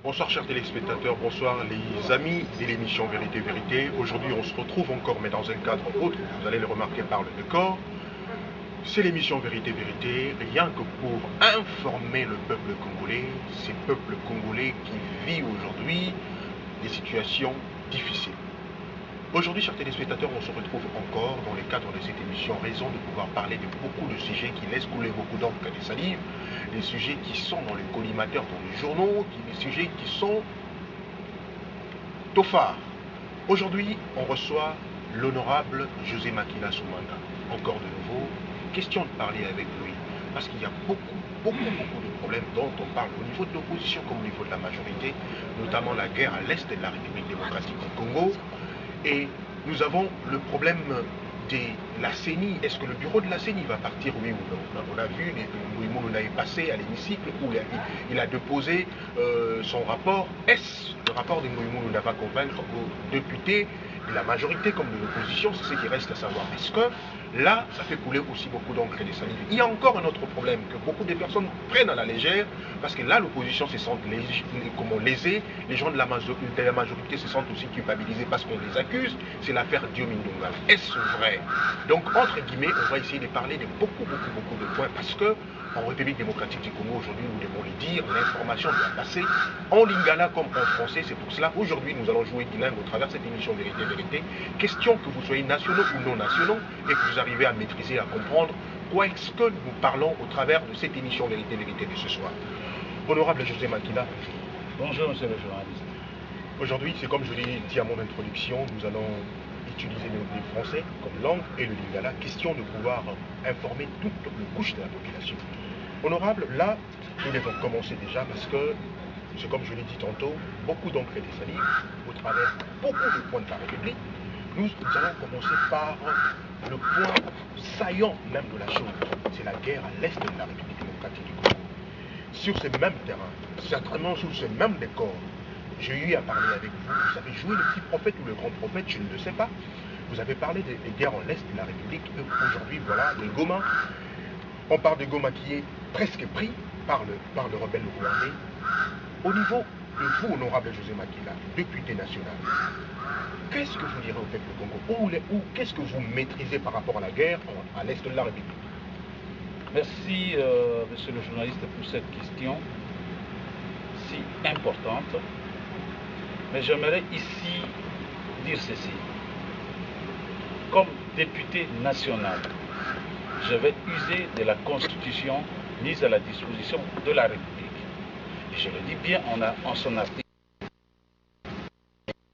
Bonsoir chers téléspectateurs, bonsoir les amis de l'émission Vérité Vérité. Aujourd'hui on se retrouve encore mais dans un cadre autre, vous allez le remarquer par le décor. C'est l'émission Vérité Vérité, rien que pour informer le peuple congolais, ces peuples congolais qui vivent aujourd'hui des situations difficiles. Aujourd'hui, chers téléspectateurs, on se retrouve encore dans le cadre de cette émission, raison de pouvoir parler de beaucoup de sujets qui laissent couler beaucoup d'encre et de salive, des sujets qui sont dans les collimateurs, dans les journaux, des sujets qui sont tofards. Aujourd'hui, on reçoit l'honorable José Makila Soumanda. Encore de nouveau, question de parler avec lui, parce qu'il y a beaucoup de problèmes dont on parle au niveau de l'opposition comme au niveau de la majorité, notamment la guerre à l'est de la République démocratique du Congo. Et nous avons le problème de la CENI. Est-ce que le bureau de la CENI va partir, oui ou non? On a vu, Mouimoun est passé à l'hémicycle où il a déposé son rapport. Est-ce le rapport de Mouimoun va convaincre aux députés de la majorité comme de l'opposition? C'est ce qui reste à savoir. Est-ce que là, ça fait couler aussi beaucoup d'encre et de salive? Il y a encore un autre problème que beaucoup de personnes prennent à la légère, parce que là, l'opposition se sent lésée, les gens de la majorité se sentent aussi culpabilisés parce qu'on les accuse, c'est l'affaire Diomindunga. Est-ce vrai? Donc, entre guillemets, on va essayer de parler de beaucoup de points, parce que en République démocratique du Congo, aujourd'hui, nous devons le dire, l'information doit passer en lingala comme en français. C'est pour cela, aujourd'hui, nous allons jouer bilingue au travers de cette émission Vérité Vérité. Question que vous soyez nationaux ou non nationaux, et que vous arrivez à maîtriser, à comprendre quoi est-ce que nous parlons au travers de cette émission Vérité Vérité de ce soir. Honorable José Makila, bonjour monsieur le journaliste. Aujourd'hui, c'est comme je l'ai dit à mon introduction, nous allons utiliser le français comme langue et le lingala, question de pouvoir informer toute les couches de la population. Honorable, là, nous devons commencer déjà parce que, c'est comme je l'ai dit tantôt, beaucoup d'encre et de salive au travers beaucoup de points de la République. Nous allons commencer par le point saillant même de la chose, c'est la guerre à l'est de la République démocratique du Congo. Sur ce même terrain, certainement sur ce même décor, j'ai eu à parler avec vous, vous avez joué le petit prophète ou le grand prophète, je ne le sais pas. Vous avez parlé des guerres en l'est de la République, aujourd'hui voilà, de Goma. On parle de Goma qui est presque pris par le rebelle rwandais. Au niveau de vous, honorable José Makila, député national, qu'est-ce que vous direz au peuple Congo? Ou qu'est-ce que vous maîtrisez par rapport à la guerre à l'est de la République? Merci, monsieur le journaliste, pour cette question si importante. Mais j'aimerais ici dire ceci. Comme député national, je vais user de la Constitution mise à la disposition de la République. Et je le dis bien en son article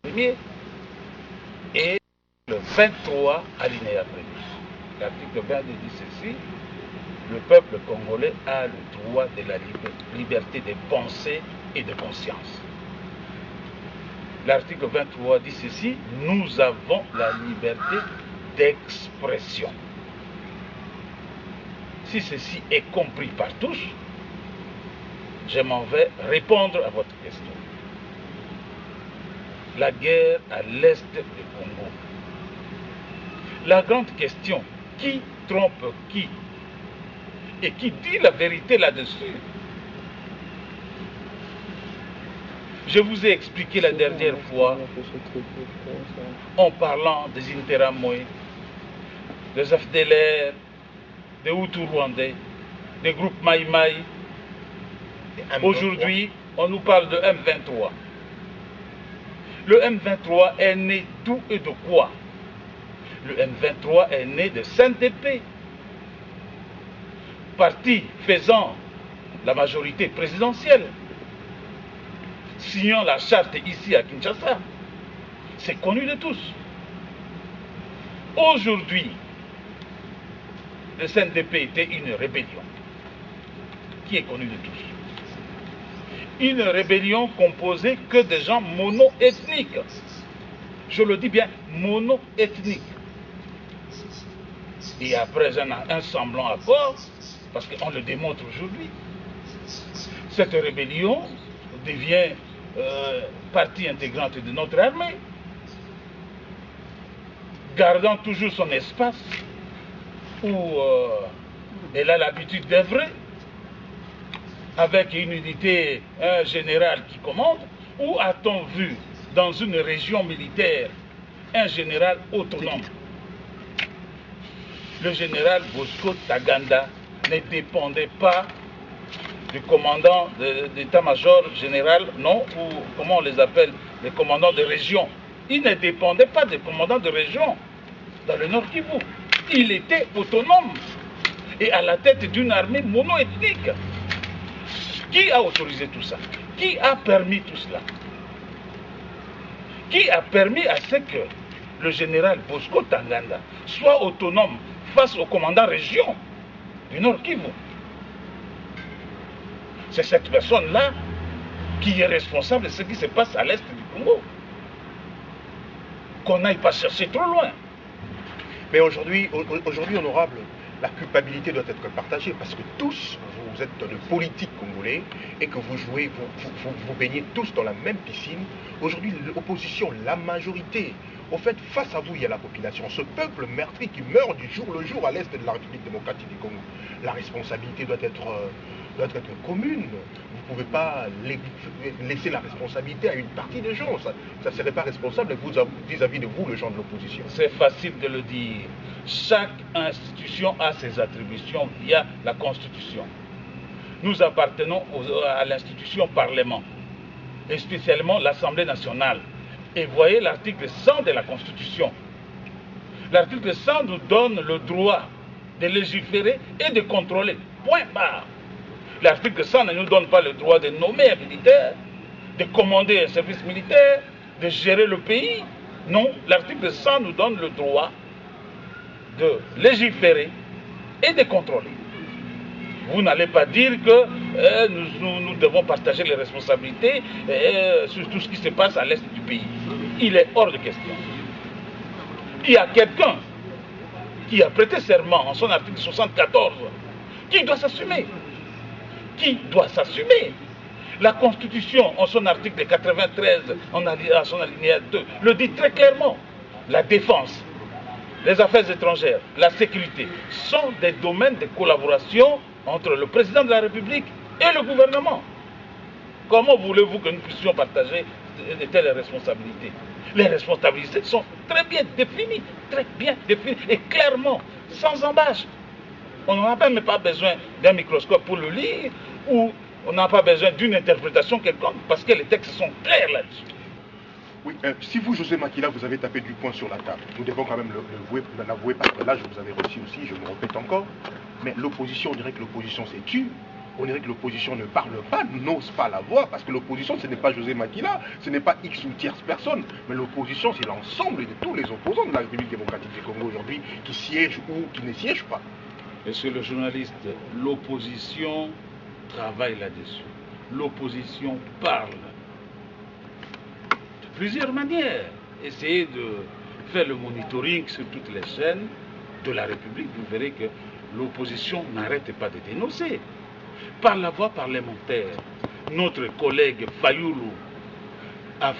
1er et le 23 alinéa 1er. L'article 22 dit ceci: le peuple congolais a le droit de la liberté de pensée et de conscience. L'article 23 dit ceci: nous avons la liberté d'expression. Si ceci est compris par tous, je m'en vais répondre à votre question. La guerre à l'est du Congo. La grande question, qui trompe qui? Et qui dit la vérité là-dessus? Je vous ai expliqué la dernière fois, en parlant des Interahamwe, des FDLR, des Hutus rwandais, des groupes Maï Maï. Aujourd'hui, on nous parle de M23. Le M23 est né d'où et de quoi? Le M23 est né de CNDP, parti faisant la majorité présidentielle, signant la charte ici à Kinshasa. C'est connu de tous. Aujourd'hui, le CNDP était une rébellion qui est connue de tous. Une rébellion composée que de gens mono-ethniques. Je le dis bien, mono-ethniques. Et après un semblant accord, parce qu'on le démontre aujourd'hui, cette rébellion devient partie intégrante de notre armée, gardant toujours son espace où elle a l'habitude d'œuvrer. avec une unité, un général qui commande, ou a-t-on vu dans une région militaire un général autonome? Le général Bosco Ntaganda ne dépendait pas du commandant d'état-major général, non, ou comment on les appelle, les commandants de région. Il ne dépendait pas des commandants de région dans le Nord Kivu. Il était autonome et à la tête d'une armée mono-ethnique. Qui a autorisé tout ça? Qui a permis tout cela? Qui a permis à ce que le général Bosco Ntaganda soit autonome face au commandant région du Nord Kivu? C'est cette personne-là qui est responsable de ce qui se passe à l'est du Congo. Qu'on n'aille pas chercher trop loin. Mais aujourd'hui, honorable, la culpabilité doit être partagée parce que tous, vous êtes de politiques congolais et que vous jouez, vous baignez tous dans la même piscine. Aujourd'hui, l'opposition, la majorité, au fait, face à vous, il y a la population, ce peuple meurtri qui meurt du jour le jour à l'est de la République démocratique du Congo. La responsabilité doit être commune. Vous ne pouvez pas laisser la responsabilité à une partie des gens. Ça ne serait pas responsable vis-à-vis de vous, le gens de l'opposition. C'est facile de le dire. Chaque institution a ses attributions via la Constitution. Nous appartenons à l'institution Parlement, et spécialement l'Assemblée nationale. Et voyez l'article 100 de la Constitution. L'article 100 nous donne le droit de légiférer et de contrôler. Point barre. L'article 100 ne nous donne pas le droit de nommer un militaire, de commander un service militaire, de gérer le pays. Non, l'article 100 nous donne le droit de légiférer et de contrôler. Vous n'allez pas dire que nous devons partager les responsabilités sur tout ce qui se passe à l'est du pays. Il est hors de question. Il y a quelqu'un qui a prêté serment en son article 74 qui doit s'assumer. Qui doit s'assumer. La Constitution, en son article 93, en son alinéa 2, le dit très clairement. La défense, les affaires étrangères, la sécurité sont des domaines de collaboration entre le président de la République et le gouvernement. Comment voulez-vous que nous puissions partager de telles responsabilités? Les responsabilités sont très bien définies et clairement, sans embâche. On n'a même pas besoin d'un microscope pour le lire, ou on n'a pas besoin d'une interprétation quelconque, parce que les textes sont clairs là-dessus. Oui, si vous, José Makila, vous avez tapé du poing sur la table, nous devons quand même l'avouer, parce que là, je vous avais reçu aussi, je me répète encore, mais l'opposition, on dirait que l'opposition s'est tue, on dirait que l'opposition ne parle pas, n'ose pas la voir, parce que l'opposition, ce n'est pas José Makila, ce n'est pas X ou tierce personne, mais l'opposition, c'est l'ensemble de tous les opposants de la République démocratique du Congo aujourd'hui, qui siègent ou qui ne siègent pas. Monsieur le journaliste, l'opposition travaille là-dessus. L'opposition parle. De plusieurs manières. Essayez de faire le monitoring sur toutes les chaînes de la République. Vous verrez que l'opposition n'arrête pas de dénoncer. Par la voie parlementaire, notre collègue Fayoulou a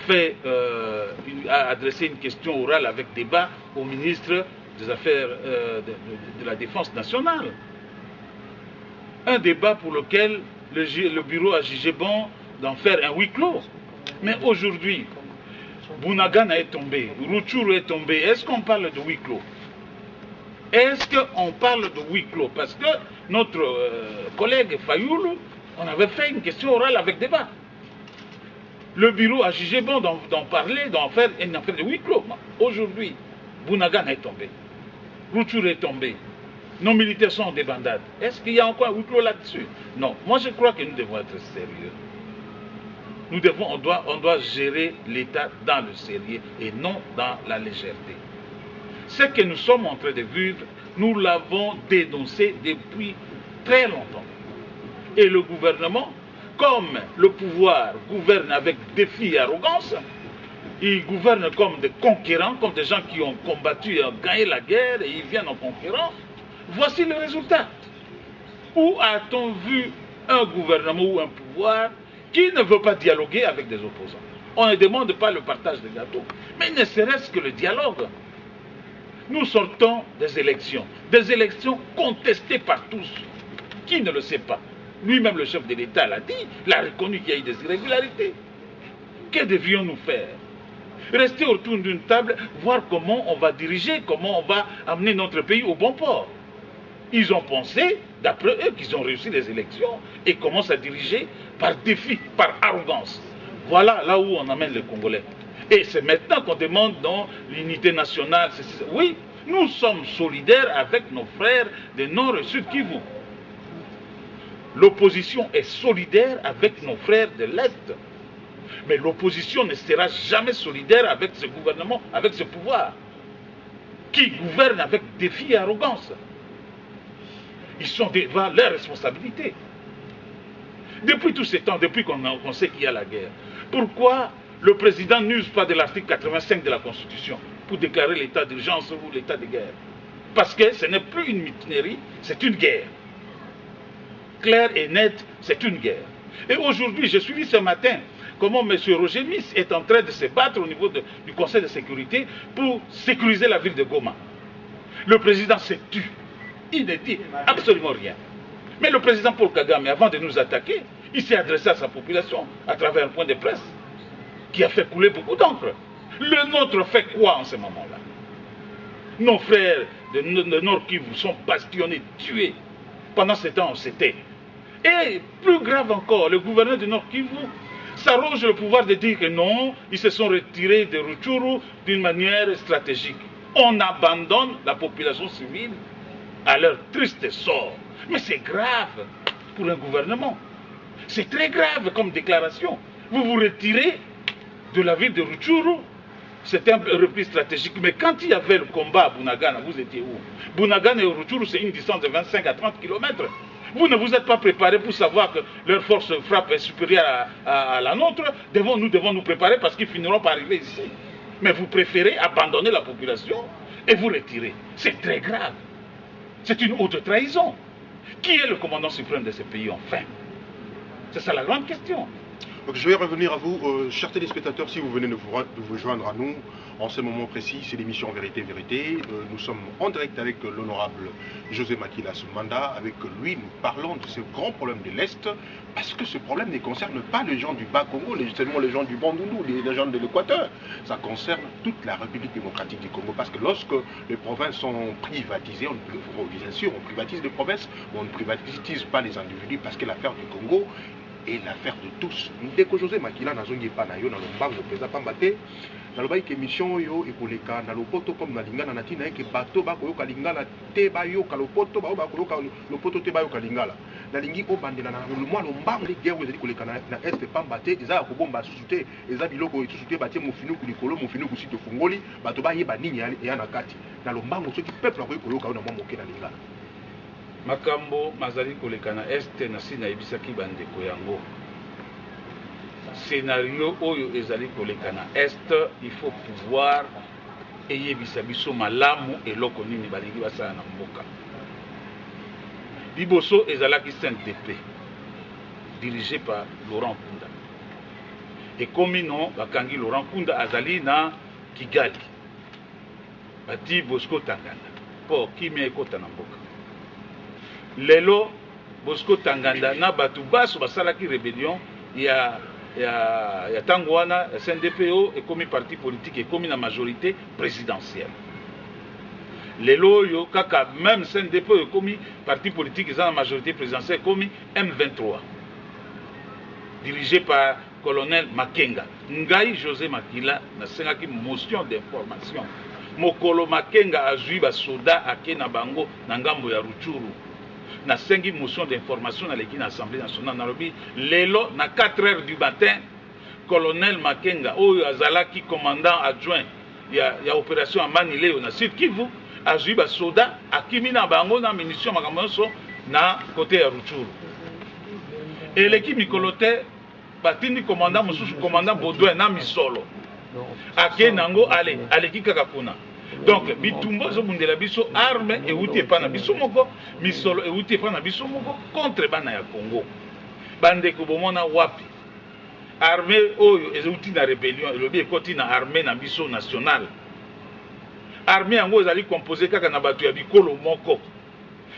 adressé une question orale avec débat au ministre des Affaires de la Défense nationale. Un débat pour lequel le bureau a jugé bon d'en faire un huis clos. Mais aujourd'hui, Bunagana est tombé, Rutshuru est tombé. Est-ce qu'on parle de huis clos? Est-ce qu'on parle de huis clos? Parce que notre collègue Fayoulou, on avait fait une question orale avec débat. Le bureau a jugé bon d'en parler, d'en faire de huis clos. Aujourd'hui, Bunagana est tombé. Rutshuru est tombé. Nos militaires sont en débandade. Est-ce qu'il y a encore un huis clos là-dessus? Non. Moi, je crois que nous devons être sérieux. On doit gérer l'État dans le sérieux et non dans la légèreté. Ce que nous sommes en train de vivre, nous l'avons dénoncé depuis très longtemps. Et le gouvernement, comme le pouvoir gouverne avec défi et arrogance, ils gouvernent comme des conquérants, comme des gens qui ont combattu et ont gagné la guerre et ils viennent en conquérant. Voici le résultat. Où a-t-on vu un gouvernement ou un pouvoir qui ne veut pas dialoguer avec des opposants? On ne demande pas le partage des gâteaux, mais ne serait-ce que le dialogue. Nous sortons des élections contestées par tous. Qui ne le sait pas? Lui-même, le chef de l'État l'a dit, il a reconnu qu'il y a eu des irrégularités. Que devions-nous faire? Rester autour d'une table, voir comment on va diriger, comment on va amener notre pays au bon port. Ils ont pensé, d'après eux, qu'ils ont réussi les élections et commencent à diriger par défi, par arrogance. Voilà là où on amène les Congolais. Et c'est maintenant qu'on demande dans l'unité nationale. Oui, nous sommes solidaires avec nos frères du Nord et Sud Kivu. L'opposition est solidaire avec nos frères de l'Est. Mais l'opposition ne sera jamais solidaire avec ce gouvernement, avec ce pouvoir, qui gouverne avec défi et arrogance. Ils sont devant leurs responsabilités. Depuis tout ce temps, depuis qu'on sait qu'il y a la guerre, pourquoi le président n'use pas de l'article 85 de la Constitution pour déclarer l'état d'urgence ou l'état de guerre? Parce que ce n'est plus une mutinerie, c'est une guerre. Clair et net, c'est une guerre. Et aujourd'hui, j'ai suivi ce matin comment M. Roger Miss est en train de se battre au niveau du Conseil de sécurité pour sécuriser la ville de Goma. Le président s'est tu. Il ne dit absolument rien. Mais le président Paul Kagame, avant de nous attaquer, il s'est adressé à sa population à travers un point de presse qui a fait couler beaucoup d'encre. Le nôtre fait quoi en ce moment-là? Nos frères de Nord Kivu sont bastonnés, tués. Pendant ce temps, on s'était. Et plus grave encore, le gouverneur de Nord Kivu s'arroge le pouvoir de dire que non, ils se sont retirés de Rutshuru d'une manière stratégique. On abandonne la population civile à leur triste sort. Mais c'est grave pour un gouvernement. C'est très grave comme déclaration. Vous vous retirez de la ville de Rutshuru. C'était un repli stratégique. Mais quand il y avait le combat à Bunagana, vous étiez où? Bunagana et Rutshuru, c'est une distance de 25 à 30 km. Vous ne vous êtes pas préparé pour savoir que leur force de frappe est supérieure à la nôtre. Nous devons nous préparer parce qu'ils finiront par arriver ici. Mais vous préférez abandonner la population et vous retirer. C'est très grave. C'est une haute trahison. Qui est le commandant suprême de ce pays enfin? C'est ça la grande question. Donc, je vais revenir à vous, chers téléspectateurs, si vous venez de vous joindre à nous en ce moment précis, c'est l'émission Vérité Vérité. Nous sommes en direct avec l'honorable José Makila Soumanda. Avec lui, nous parlons de ce grand problème de l'Est, parce que ce problème ne concerne pas les gens du Bas-Congo, seulement les gens du Bandundu, les gens de l'Équateur. Ça concerne toute la République démocratique du Congo, parce que lorsque les provinces sont privatisées, bien sûr, on privatise les provinces, mais on ne privatise pas les individus, parce que l'affaire du Congo et l'affaire de tous. Dès que José Makila n'a pas na yo na lombango pesa pambate na lobai ke mission yo ekoleka na lopoto comme na lingana na tina ke bato ba koyoka lingala te ba yo ka lopoto ba koyoka lopoto te ba yo ka lingala na lingi o bandela na le moi lombango les guerres ezali koleka na est pambate eza ko bomba susute eza biloko susute batie mofinu kulikolo mofinu kusite fungoli bato ba yeba nini ya na kati na lombango soki peuple koyoka na mwa moke na lingala makambo mazali koleka na este na sina ebisaki bandeko yango scénario oyo ezali koleka na est il faut pouvoir eyebisa biso malamu eloko nini balingi basala na mboka liboso ezalaki CNDP dirigé par Laurent Nkunda ekomi no bakangi Laurent Nkunda azali na Kigali bati Bosco Tanganda po kimia ekota na mboka lelo Bosco Tanganda na batu baso basalaki rébellion ya tango wana CNDP ekomi parti politique ekomi na majorité présidentielle. Lelo yo kaka même CNDP ekomi parti politique eza na majorité présidentielle ekomi M23 dirigé par colonel Makenga. Ngai José Makila nasengaki motion d'information. Mokolo Makenga azui ba soda ake na bango na ngambo ya Rutshuru. Na sengi motion d'information na l'équipe de l'Assemblée nationale Nairobi lelo na 4 heures du matin colonel Makenga oyo azalaki commandant adjoint ya opération Amani Leo na Sud Kivu azui ba soda akimi na bango na munition makambo na côté ya Rutshuru et l'équipe mikolote batindi commandant mosusu commandant Baudouin na Misolo ake nango aleki kaka kuna. Donc, bitumba zo mundela biso arme e uti epa na biso moko, Misolo e uti epa na biso moko contre bana ya Congo. Bande ko bomona wapi. Armée oyo e uti na rébellion, elobi ekoti na armée na biso nationale. Armée yango ezali composé kaka na bato ya bikolo moko.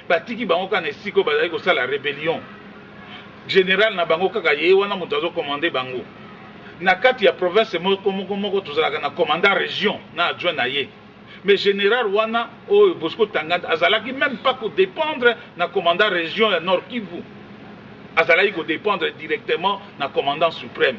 Batiki bango kana esiko bazali ko sala rébellion. général na bango kaka ye wana moto azo commandé bango na kati ya province moko tozalaka na commandant région na adjoint na ye mais général wana oyo Bosco Tanganda azalaki même pas ko dépendre na commandant région ya Nord Kivu azalaki ko dépendre directement na commandant suprême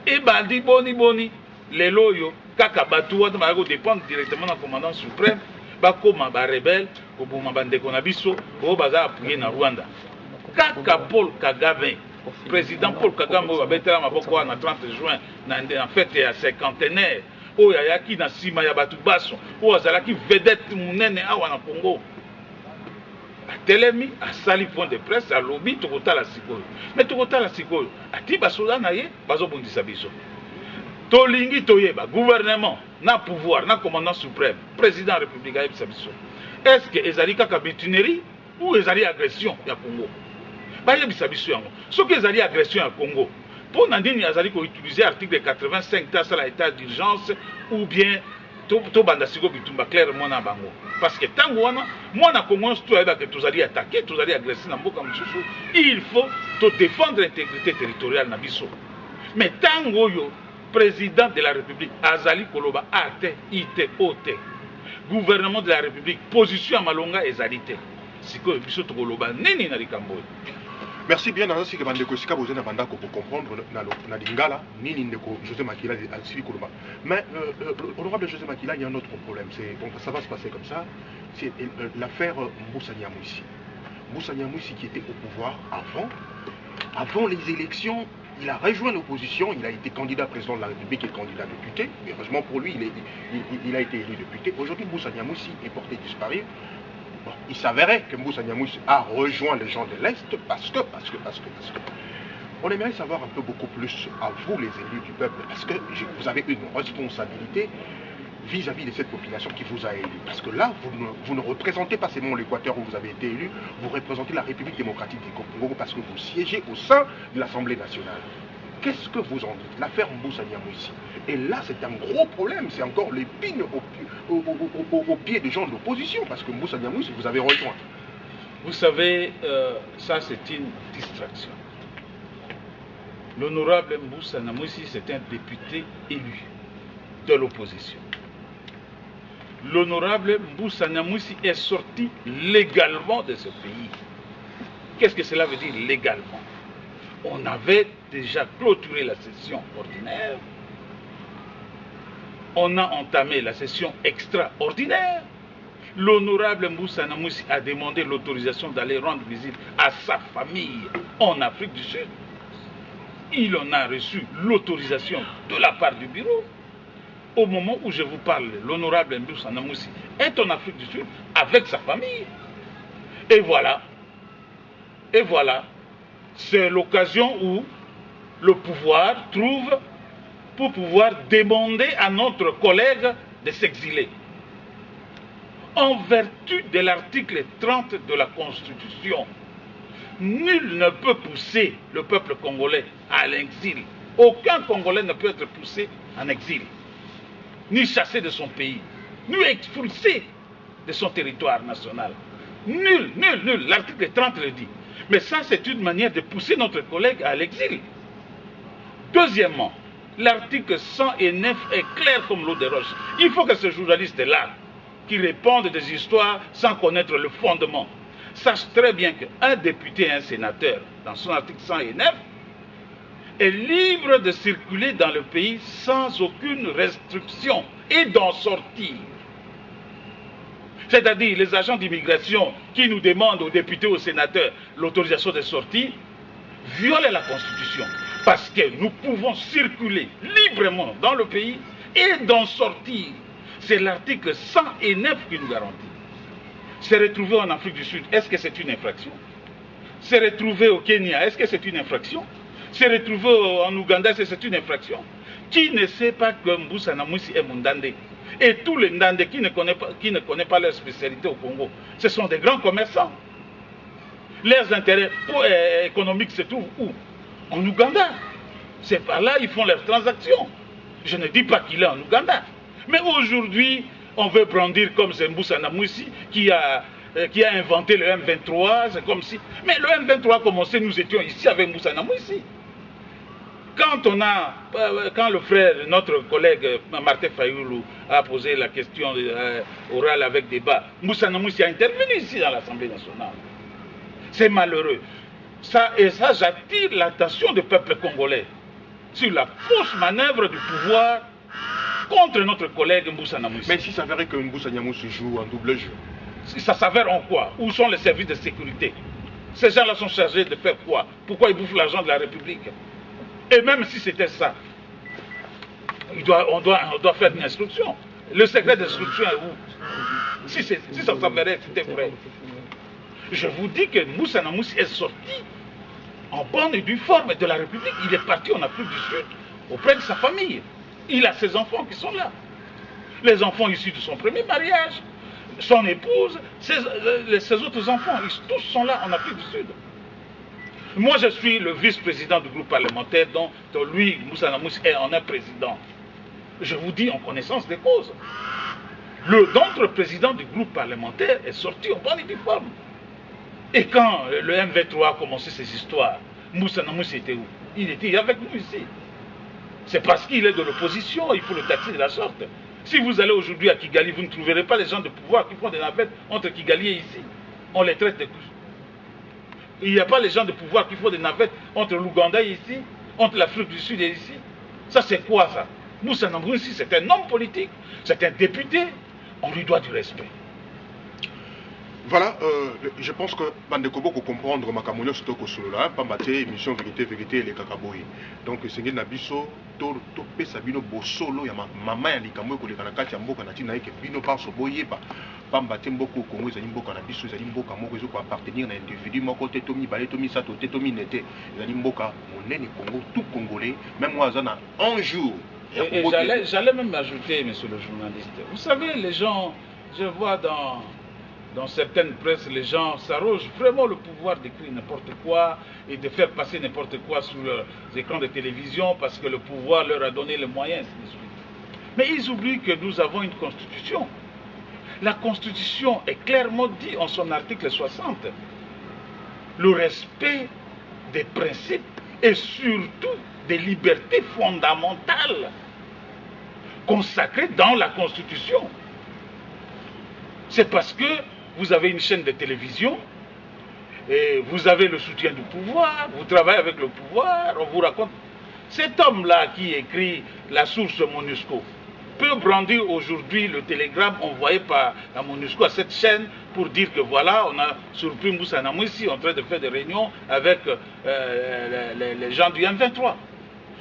et bandi boni lelo yo kaka batu wana ba ko dépendre directement na commandant suprême bakoma ba rebelle ko boma bandeko na biso o baza appuyer na Rwanda kaka Paul Kagame président Paul Kagame oyo abetela maboko wana 30 juin na fête ya cinquantenaire oyo ayaki na sima ya batu baso oyo azalaki vedette munene awa na Congo atelemi asali point de presse alobi tokotala sikoyo mais tokotala sikoyo ati basoda na ye bazobundisa biso tolingi toyeba gouvernement na pouvoir na commandant suprême président de la République ayebisa biso est-ce que ezali kaka mutinerie ou ezali agression ya Congo bayebisa biso yango soki ezali agression ya Congo mpo na ndini azali koutilize article 85 tasala état d'urgence ou bien tobanda siko bitumba clairement na bango parce que ntango wana mwana Congo nyonso toyebaka tozali attaqué tozali agressé na mboka mosusu il faut to défendre l'intégrité territoriale na biso mais ntango oyo président de la République azali koloba ate ite ote gouvernement de la République position ya malonga ezali te sikoyo biso tokoloba nini na likambo oyo. Merci bien, Nancy Bandeko Sika, vous avez pour comprendre na lingala, nini ndeko José Makila Alcivi Koulouba. Mais honorable José Makila, il y a un autre problème. Donc ça va se passer comme ça. C'est l'affaire Moussa Niamouissi. Moussa Niamouissi qui était au pouvoir avant les élections. Il a rejoint l'opposition, il a été candidat président de la République et candidat député. Et heureusement pour lui, il a été élu député. Aujourd'hui, Moussa Niamouissi est porté disparu. Bon, il s'avérait que Moussa Niamouissi a rejoint les gens de l'Est parce que. On aimerait savoir un peu beaucoup plus à vous, les élus du peuple, parce que vous avez une responsabilité vis-à-vis de cette population qui vous a élu. Parce que là, vous ne représentez pas seulement l'Équateur où vous avez été élu, vous représentez la République démocratique du Congo parce que vous siégez au sein de l'Assemblée nationale. Qu'est-ce que vous en dites? L'affaire Moussa Niamouissi. Et là, c'est un gros problème. C'est encore l'épine au pied des gens de l'opposition. Parce que Moussa Niamouissi, vous avez rejoint. Vous savez, ça c'est une distraction. L'honorable Moussa Niamouissi, c'est un député élu de l'opposition. L'honorable Moussa Niamouissi est sorti légalement de ce pays. Qu'est-ce que cela veut dire légalement? On avait déjà clôturé la session ordinaire. On a entamé la session extraordinaire. L'honorable Moussa Niamouissi a demandé l'autorisation d'aller rendre visite à sa famille en Afrique du Sud. Il en a reçu l'autorisation de la part du bureau. Au moment où je vous parle, l'honorable Moussa Niamouissi est en Afrique du Sud avec sa famille. Et voilà. C'est l'occasion où le pouvoir trouve pour pouvoir demander à notre collègue de s'exiler. En vertu de l'article 30 de la Constitution, nul ne peut pousser le peuple congolais à l'exil. Aucun Congolais ne peut être poussé en exil, ni chassé de son pays, ni expulsé de son territoire national. Nul. L'article 30 le dit. Mais ça, c'est une manière de pousser notre collègue à l'exil. Deuxièmement, l'article 109 est clair comme l'eau de roche. Il faut que ce journaliste-là, qui répondent des histoires sans connaître le fondement, sache très bien qu'un député et un sénateur, dans son article 109, est libre de circuler dans le pays sans aucune restriction et d'en sortir. C'est-à-dire les agents d'immigration qui nous demandent aux députés, aux sénateurs l'autorisation de sortie, violent la Constitution. Parce que nous pouvons circuler librement dans le pays et d'en sortir. C'est l'article 109 qui nous garantit. Se retrouver en Afrique du Sud, est-ce que c'est une infraction? Se retrouver au Kenya, est-ce que c'est une infraction? Se retrouver en Ouganda, est-ce que c'est une infraction? Qui ne sait pas que Moussa Niamouissi est Mundandé? Et tous les Ndandés qui ne connaissent pas leur spécialité au Congo, ce sont des grands commerçants. Leurs intérêts économiques se trouvent où? En Ouganda. C'est par là qu'ils font leurs transactions. Je ne dis pas qu'il est en Ouganda. Mais aujourd'hui, on veut brandir comme c'est Moussa Niamouissi qui a qui a inventé le M23, c'est comme si... Mais le M23 a commencé, nous étions ici avec Moussa Namou ici. Quand le frère, notre collègue Martin Fayoulou a posé la question orale avec débat, Moussa Namoussi a intervenu ici dans l'Assemblée nationale. C'est malheureux. Ça j'attire l'attention du peuple congolais sur la fausse manœuvre du pouvoir contre notre collègue Moussa Namoussi. Mais si ça s'avérait que Moussa Namoussi joue en double jeu, ça s'avère en quoi? Où sont les services de sécurité? Ces gens-là sont chargés de faire quoi? Pourquoi ils bouffent l'argent de la République? Et même si c'était ça, on doit faire une instruction. Le secret d'instruction est où? Si ça s'avérait, c'était vrai. Je vous dis que Moussa Namoussi est sorti en bonne et due forme de la République. Il est parti en Afrique du Sud auprès de sa famille. Il a ses enfants qui sont là. Les enfants issus de son premier mariage, son épouse, ses autres enfants, tous sont là en Afrique du Sud. Moi, je suis le vice-président du groupe parlementaire, dont lui, Moussa Namoussi, en est président. Je vous dis en connaissance des causes. Notre président du groupe parlementaire est sorti en bonne et due forme. Et quand le M23 a commencé ses histoires, Moussa Namoussi était où? Il était avec nous ici. C'est parce qu'il est de l'opposition, il faut le taxer de la sorte. Si vous allez aujourd'hui à Kigali, vous ne trouverez pas les gens de pouvoir qui font des navettes entre Kigali et ici. On les traite de coups. Il n'y a pas les gens de pouvoir qui font des navettes entre l'Ouganda et ici, entre l'Afrique du Sud et ici. Ça, c'est quoi ça? Moussa Namoussi, c'est un homme politique, c'est un député, on lui doit du respect. Voilà, je pense que Bandekobo peut comprendre Makamounio Stoko Solola, Pambate, émission Vérité, les Kakaboy. Donc, c'est un Nabiso, Topé Sabino Bosolo, il y a maman et les Kamoy, les Kanakati, Mboka, Natina, et Bino Barso Boyeba. Pambate Mboko, Congo, les Mboka, Nabiso, les Mboka, Moko, ils ont appartenir à un individu, Moko, Tetomi, Balé, Tomi Sato, Tetomi Nete, les Mboka, mon nez, Congo, tout Congolais, même moi, Zana, un jour. Et j'allais même ajouter, monsieur le journaliste, vous savez, les gens, je vois dans certaines presses, les gens s'arrogent vraiment le pouvoir d'écrire n'importe quoi et de faire passer n'importe quoi sur leurs écrans de télévision parce que le pouvoir leur a donné les moyens, ainsi de suite. Mais ils oublient que nous avons une constitution. La constitution est clairement dit en son article 60. Le respect des principes et surtout des libertés fondamentales consacrées dans la constitution. C'est parce que vous avez une chaîne de télévision et vous avez le soutien du pouvoir, vous travaillez avec le pouvoir, on vous raconte. Cet homme-là qui écrit la source MONUSCO peut brandir aujourd'hui le télégramme envoyé par la MONUSCO à cette chaîne pour dire que voilà, on a surpris Moussa Namoussi en train de faire des réunions avec les gens du M23.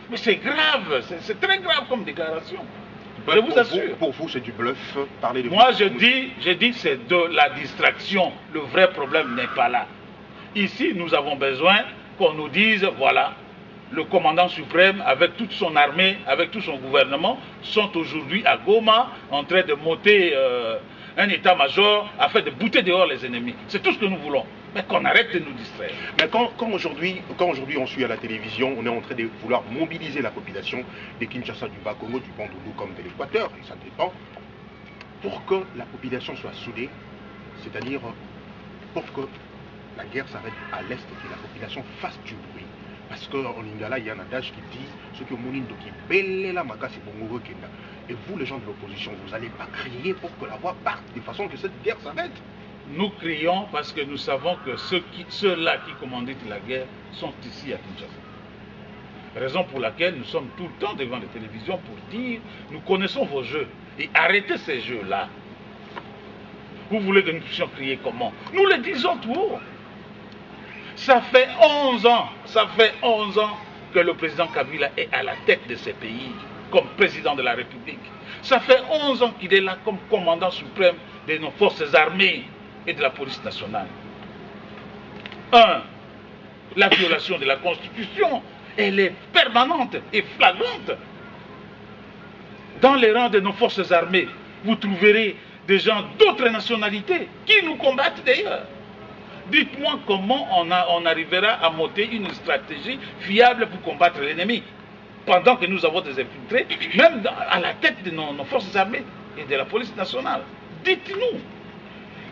Mais c'est grave, c'est très grave comme déclaration. Je vous assure. Pour vous, c'est du bluff. Parler de Moi, je dis c'est de la distraction. Le vrai problème n'est pas là. Ici, nous avons besoin qu'on nous dise, voilà, le commandant suprême, avec toute son armée, avec tout son gouvernement, sont aujourd'hui à Goma en train de monter un état-major afin de bouter dehors les ennemis. C'est tout ce que nous voulons. Mais qu'on arrête de nous distraire. Mais quand aujourd'hui on suit à la télévision, on est en train de vouloir mobiliser la population de Kinshasa, du Bas-Congo, du Bandundu comme de l'Équateur, et ça dépend, pour que la population soit soudée, c'est-à-dire pour que la guerre s'arrête à l'Est et que la population fasse du bruit. Parce qu'en Lingala, il y a un adage qui dit ce que Moulindo qui belle la makasi bongo kenda. Et vous, les gens de l'opposition, vous n'allez pas crier pour que la voix parte de façon que cette guerre s'arrête. Nous crions parce que nous savons que ceux-là qui commanditent la guerre sont ici à Kinshasa. Raison pour laquelle nous sommes tout le temps devant les télévisions pour dire nous connaissons vos jeux et arrêtez ces jeux-là. Vous voulez que nous puissions crier comment? Nous le disons tout haut. Ça fait 11 ans que le président Kabila est à la tête de ces pays comme président de la République. Ça fait 11 ans qu'il est là comme commandant suprême de nos forces armées et de la police nationale. La violation de la Constitution, elle est permanente et flagrante. Dans les rangs de nos forces armées, vous trouverez des gens d'autres nationalités qui nous combattent d'ailleurs. Dites-moi comment on arrivera à monter une stratégie fiable pour combattre l'ennemi, pendant que nous avons des infiltrés, même à la tête de nos forces armées et de la police nationale. Dites-nous.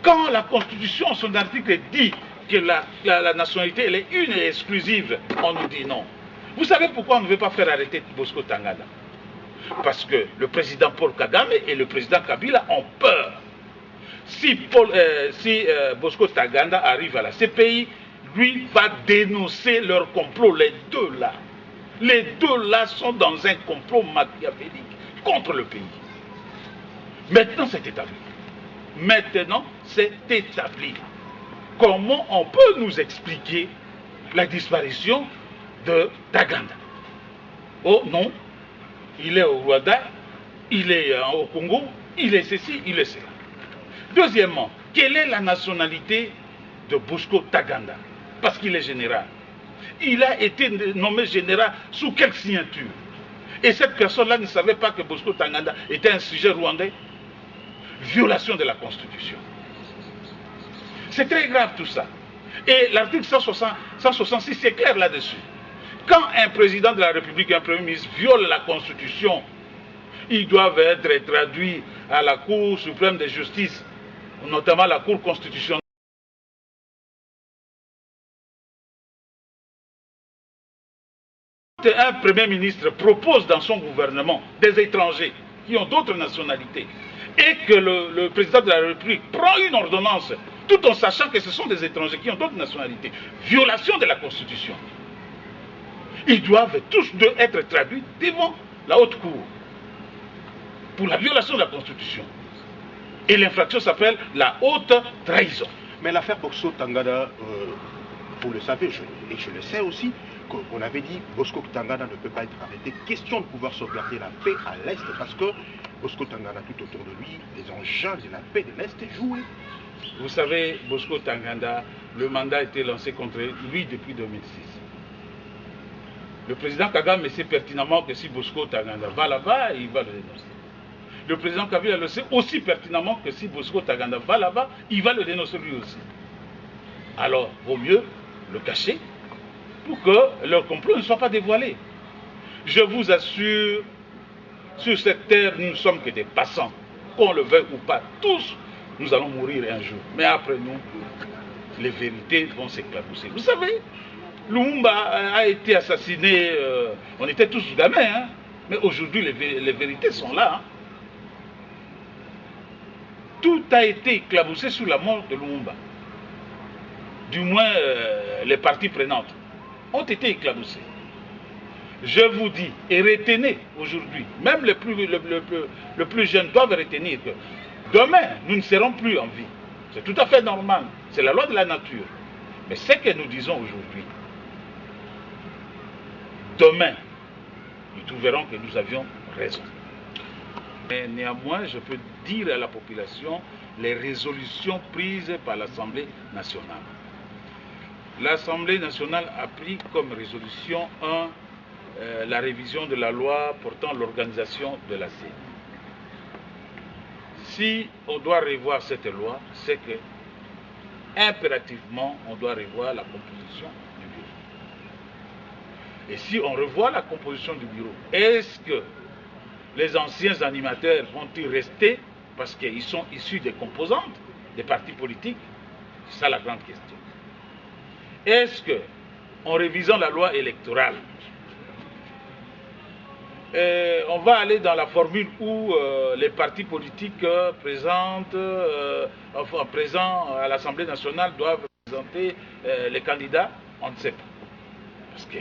Quand la Constitution, son article dit que la nationalité elle est une et exclusive, on nous dit non. Vous savez pourquoi on ne veut pas faire arrêter Bosco Ntaganda? Parce que le président Paul Kagame et le président Kabila ont peur. Si Bosco Ntaganda arrive à la CPI, lui va dénoncer leur complot, les deux là. Les deux là sont dans un complot machiavélique contre le pays. Maintenant c'est établi. Maintenant c'est établi. Comment on peut nous expliquer la disparition de Ntaganda? Oh non, il est au Rwanda, il est au Congo, il est ceci, il est cela. Deuxièmement, quelle est la nationalité de Bosco Ntaganda? Parce qu'il est général. Il a été nommé général sous quelle signature? Et cette personne-là ne savait pas que Bosco Ntaganda était un sujet rwandais. Violation de la Constitution. C'est très grave tout ça. Et l'article 166, c'est clair là-dessus. Quand un président de la République, un premier ministre viole la Constitution, ils doivent être traduits à la Cour suprême de justice, notamment la Cour constitutionnelle. Un premier ministre propose dans son gouvernement des étrangers qui ont d'autres nationalités et que le président de la République prend une ordonnance tout en sachant que ce sont des étrangers qui ont d'autres nationalités, violation de la Constitution. Ils doivent tous deux être traduits devant la haute cour pour la violation de la Constitution. Et l'infraction s'appelle la haute trahison. Mais l'affaire Bosco Ntaganda, vous le savez, et je le sais aussi, qu'on avait dit Bosco Ntaganda ne peut pas être arrêté. Question de pouvoir sauvegarder la paix à l'Est, parce que Bosco Ntaganda, tout autour de lui, les engins de la paix de l'Est jouaient. Vous savez, Bosco Ntaganda, le mandat a été lancé contre lui depuis 2006. Le président Kagame sait pertinemment que si Bosco Ntaganda va là-bas, il va le dénoncer. Le président Kabila le sait aussi pertinemment que si Bosco Ntaganda va là-bas, il va le dénoncer lui aussi. Alors, vaut mieux le cacher pour que leur complot ne soit pas dévoilé. Je vous assure, sur cette terre, nous ne sommes que des passants. Qu'on le veuille ou pas, tous, nous allons mourir un jour. Mais après nous, les vérités vont s'éclabousser. Vous savez, Lumumba a été assassiné, on était tous gamins, hein, mais aujourd'hui les vérités sont là. Hein. Tout a été éclaboussé sous la mort de Lumumba. Du moins, les parties prenantes ont été éclaboussées. Je vous dis, et retenez aujourd'hui, même le plus jeune doivent retenir que demain, nous ne serons plus en vie. C'est tout à fait normal. C'est la loi de la nature. Mais ce que nous disons aujourd'hui, demain, nous trouverons que nous avions raison. Mais néanmoins, je peux dire à la population les résolutions prises par l'Assemblée nationale. L'Assemblée nationale a pris comme résolution 1 la révision de la loi portant l'organisation de la CENI. Si on doit revoir cette loi, c'est que impérativement on doit revoir la composition du bureau. Et si on revoit la composition du bureau, est-ce que les anciens animateurs vont-ils rester parce qu'ils sont issus des composantes des partis politiques? C'est ça la grande question. Est-ce que, en révisant la loi électorale, on va aller dans la formule où les partis politiques présents à l'Assemblée nationale doivent présenter les candidats? On ne sait pas. Parce que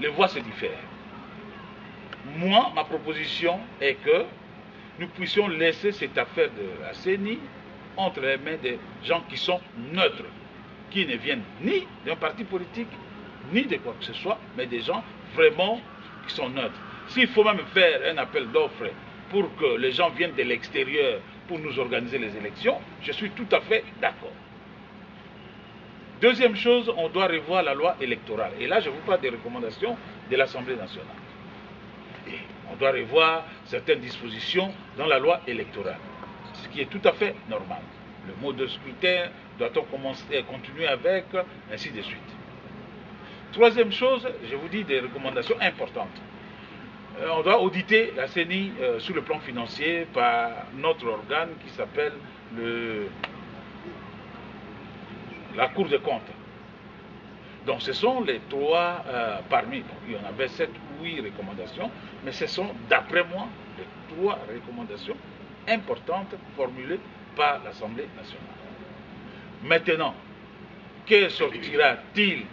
les voix se diffèrent. Moi, ma proposition est que nous puissions laisser cette affaire de la CENI entre les mains des gens qui sont neutres, qui ne viennent ni d'un parti politique, ni de quoi que ce soit, mais des gens vraiment qui sont neutres. S'il faut même faire un appel d'offres pour que les gens viennent de l'extérieur pour nous organiser les élections, je suis tout à fait d'accord. Deuxième chose, on doit revoir la loi électorale. Et là, je vous parle des recommandations de l'Assemblée nationale. Et on doit revoir certaines dispositions dans la loi électorale, ce qui est tout à fait normal. Le mode de scrutin, doit-on continuer avec, ainsi de suite. Troisième chose, je vous dis des recommandations importantes. On doit auditer la CENI sur le plan financier par notre organe qui s'appelle le la Cour des comptes. Donc ce sont les trois parmi, il y en avait 7 ou 8 recommandations, mais ce sont d'après moi les 3 recommandations importantes formulées par l'Assemblée nationale. Maintenant, que sortira-t-il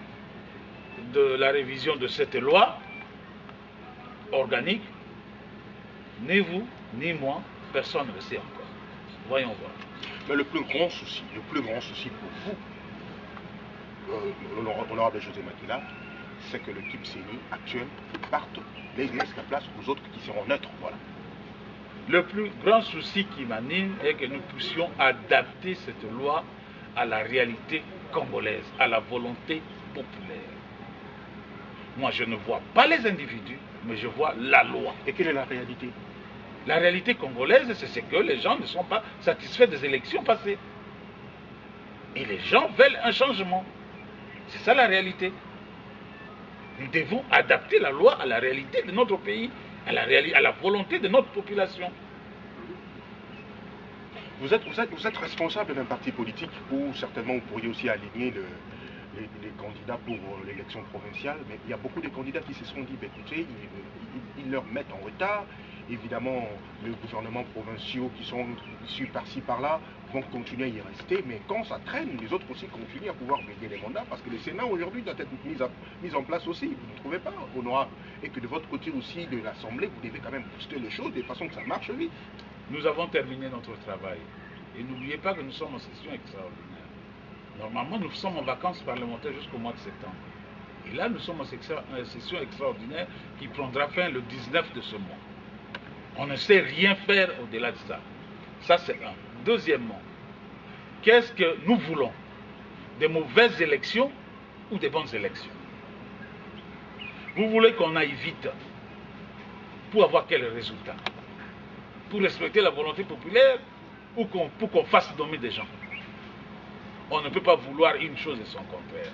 de la révision de cette loi organique? Ni vous, ni moi, personne ne le sait encore. Voyons voir. Mais le plus grand souci pour vous, l'honorable José Makila, c'est que le type CENI actuel parte, laisse la place aux autres qui seront neutres. Voilà. Le plus grand souci qui m'anime est que nous puissions adapter cette loi à la réalité congolaise, à la volonté populaire. Moi, je ne vois pas les individus, mais je vois la loi. Et quelle est la réalité? La réalité congolaise, c'est que les gens ne sont pas satisfaits des élections passées. Et les gens veulent un changement. C'est ça la réalité. Nous devons adapter la loi à la réalité de notre pays, à la volonté de notre population. Vous êtes responsable d'un parti politique où certainement vous pourriez aussi aligner les candidats pour l'élection provinciale, mais il y a beaucoup de candidats qui se sont dit, écoutez, ils leur mettent en retard. Évidemment, les gouvernements provinciaux qui sont issus par-ci, par-là, vont continuer à y rester, mais quand ça traîne, les autres aussi continuent à pouvoir gagner les mandats, parce que le Sénat aujourd'hui doit être mis en place aussi, vous ne trouvez pas, honorable? Et que de votre côté aussi, de l'Assemblée, vous devez quand même booster les choses de façon que ça marche vite. Nous avons terminé notre travail. Et n'oubliez pas que nous sommes en session extraordinaire. Normalement, nous sommes en vacances parlementaires jusqu'au mois de septembre. Et là, nous sommes en session extraordinaire qui prendra fin le 19 de ce mois. On ne sait rien faire au-delà de ça. Ça, c'est un. Deuxièmement, qu'est-ce que nous voulons? Des mauvaises élections ou des bonnes élections? Vous voulez qu'on aille vite pour avoir quel résultat? Pour respecter la volonté populaire ou pour qu'on fasse nommer des gens? On ne peut pas vouloir une chose et son contraire.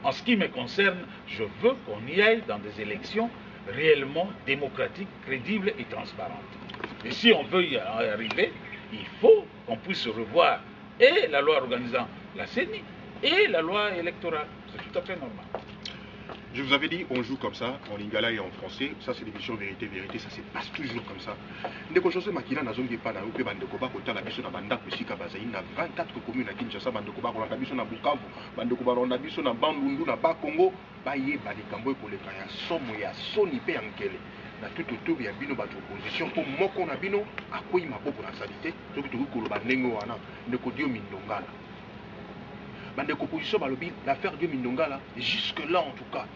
En ce qui me concerne, je veux qu'on y aille dans des élections réellement démocratiques, crédibles et transparentes. Et si on veut y arriver, il faut qu'on puisse revoir et la loi organisant la CENI et la loi électorale. C'est tout à fait normal. Je vous avais dit, on joue comme ça, en lingala et en français. Ça, c'est l'émission Vérité, Vérité. Ça se passe toujours comme ça. Ndeko José Makila na zongi pa na upe bandeko ba kotala biso na banda kusika bazai na 24 communes à Kinshasa bandeko ba kolanda biso na Bukavu, bandeko ba kolanda biso na Bandundu na Bakongo, ba ye ba likambo ekoleka ya somo ya soni pe yankele. Na tout autour ya bino bato opposition po moko na bino akoyi maboko na salite, soki toki koloba ndenge wana ndeko Dio Mindongala. Bandeko opposition balobi l'affaire Dio Mindongala jusque là en tout cas.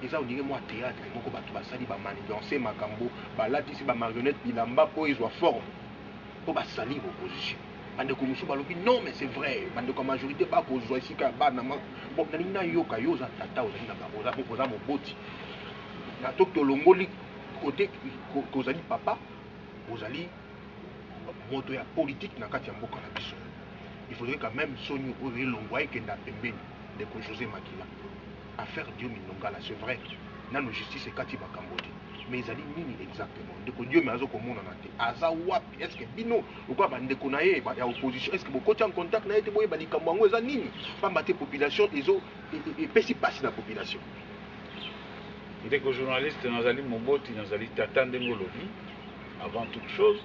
Et ça on dirait moi théâtre moko bato basali ba manigancer makambo balatisi ba marionnette bilamba po ezwa forme po basali opposition. Bandeko musu balobi non mais c'est vrai bandeko majorité ba kozwa ici ka ba na bon na yoka yoza tata ozali na ba oza moboti na tokto longoli côté kozali papa ozali moto ya politique na kati ya mboka na biso. Il faudrait quand même soni oyo elongwa ekenda pembeni ndeko José Makila. Affaire Dio Mindongala, c'est vrai. Nano justice et kati bakambodi. Mais ils allaient nini exactement. Ndeko Dio mais azo komona na te. Aza wapi? Est-ce que bino ou quoi bandeko na ye ya opposition? Est-ce que beaucoup en contact na été boye ba likambo ngo eza nini? Pamba te population ezo et pesi passe la population. Ndeko journaliste nazali moboti nazali tata ndengo lobi avant toute chose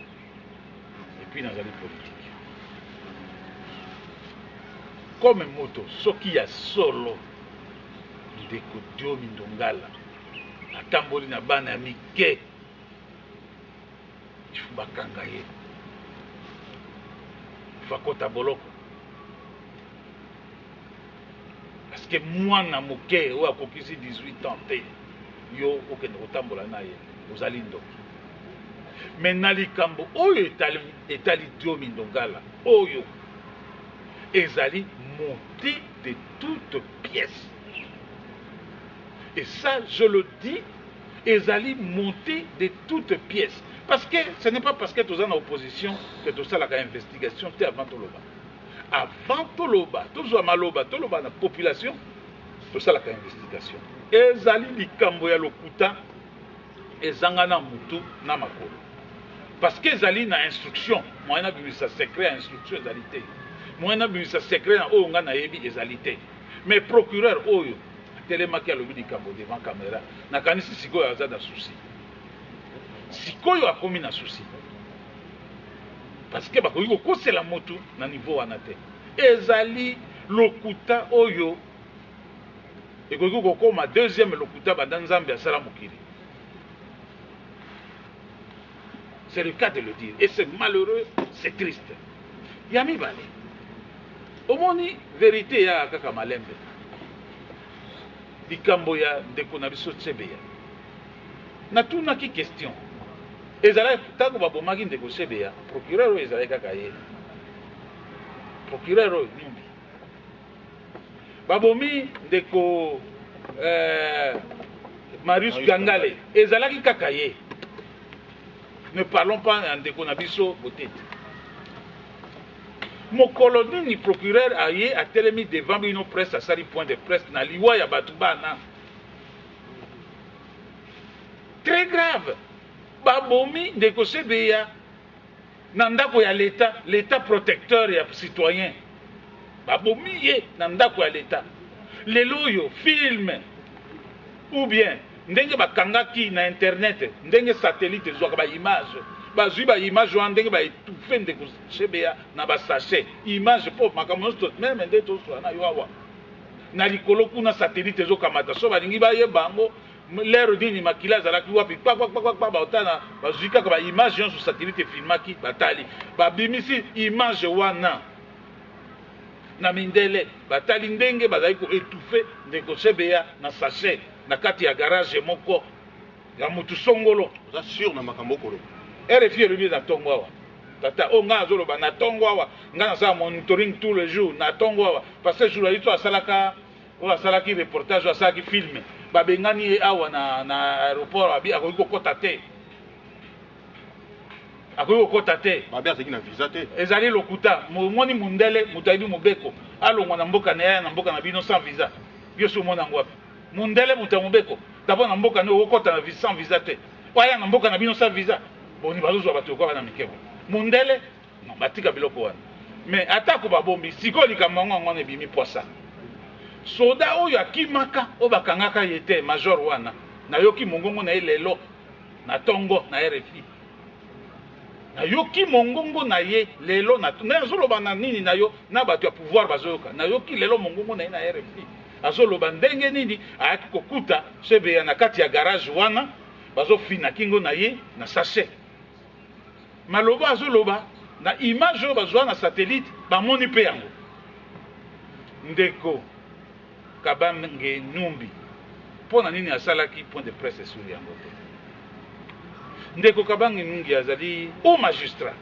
et puis nazali politique. Comme moto soki ya solo ndeko Dio Mindongala atamboli na bana ya mike ifu bakanga ye ifu akota boloko parce que mwana moke oyo akokisi 18 ans te yo okende kotambola na ye ozali ndoki me na likambo oyo etali Dio Mindongala oyo ezali monté de toutes pièces. Et ça, je le dis, ezali monté de toutes pièces. Parce que ce n'est pas parce que tu es en opposition que tu as la investigation avant Toloba. Avant Toloba, tu as maloba, Toloba na population, tu as la investigation. Ezali likambo ya lokuta, ezanga na mutu na makolo. Parce que ezali na instruction, moi na ça secret instruction ezali te. moi na bimisa secret na oyo nga na yebi ezali te. Mais procureur oyo atelemaki alobi likambo devant caméra nakanisi sikoyo aza na souci. Sikoyo akomi na souci. Parce que bakoki kokosela motu na niveau wana te. Ezali lokuta oyo ekoki kokoma deuxième lokuta banda Nzambe asala mokili. C'est le cas de le dire. Et c'est malheureux, c'est triste. Yami Bale. Omoni vérité ya kaka malembe. Likambo ya ndeko na biso Tsebeya. Natunaki question. Ezala tango babomaki ndeko Tsebeya, procureur oyo ezala kaka ye. Procureur oyo Numbi. Babomi ndeko Marius Gangale, ezalaki kaka ye. Ne parlons pas ndeko na biso botete. Mokolo nini procureur aye atelemi devant bino presse asali point de presse na liwa ya batu bana. Très grave. Babomi ndeko Tsebeya na ndako ya l'état protecteur ya citoyen. Babomi ye na ndako ya l'état. Lelo yo film ou bien ndenge bakangaki na internet ndenge satellite ezwaka ba image bazwi ba image wana ndenge baétouffe ndeko Tsebeya na basachet image po makambo nyonso meme nde tosala na yo awa na likolo kuna satellite ezokamata so balingi bayeba yango lero nini makila azalaki wapi kpakpakpakpa baotana bazwi kaka ba image nyonso satellite efilmaki batali babimisi image wana na mindele batali ndenge bazali koétouffe ndeko Tsebeya na sachet na kati ya garage moko ya mutu songolo. Oza sûr na makambo kolo. RFI elobi na tongo awa. Tata o nga azoloba na tongo awa. Nga nasala monitoring tous les jours na tongo awa. Parce que journaliste asalaka o asalaki reportage asalaki film. Babengani ye awa na aéroport abi akoki kokota te. Akoki kokota te. Babe azaki na visa te. Ezali lokuta moni mundele mutayibi mobeko. Alongwa na mboka na ya na mboka na bino sans visa. Yoso mona ngwapi. Mundele mutamubeko d'abord na mboka no okota na visa sans visa te waya na mboka na bino sans visa boni bazozwa bato kwa na mikebo mundele non batika biloko wana mais atako babombi siko likambo ngwana ebimi poisa soda oyo akimaka o bakangaka yete major wana na yoki mongongo na lelo na tongo na RFI na yoki mongongo na ye lelo na zoloba na nini na yo na bato ya pouvoir bazoyoka na yoki lelo mongongo na ye na RFI azoloba ndenge nini ayaki kokuta Tsebeya na kati ya garage wana bazofina kingo na ye na sachet maloba azoloba na image oyo bazwa na satellite bamoni mpe yango ndeko Kabange Numbi mpo na nini asalaki point de presse esuli yango te ndeko Kabange Numbi azali au magistrat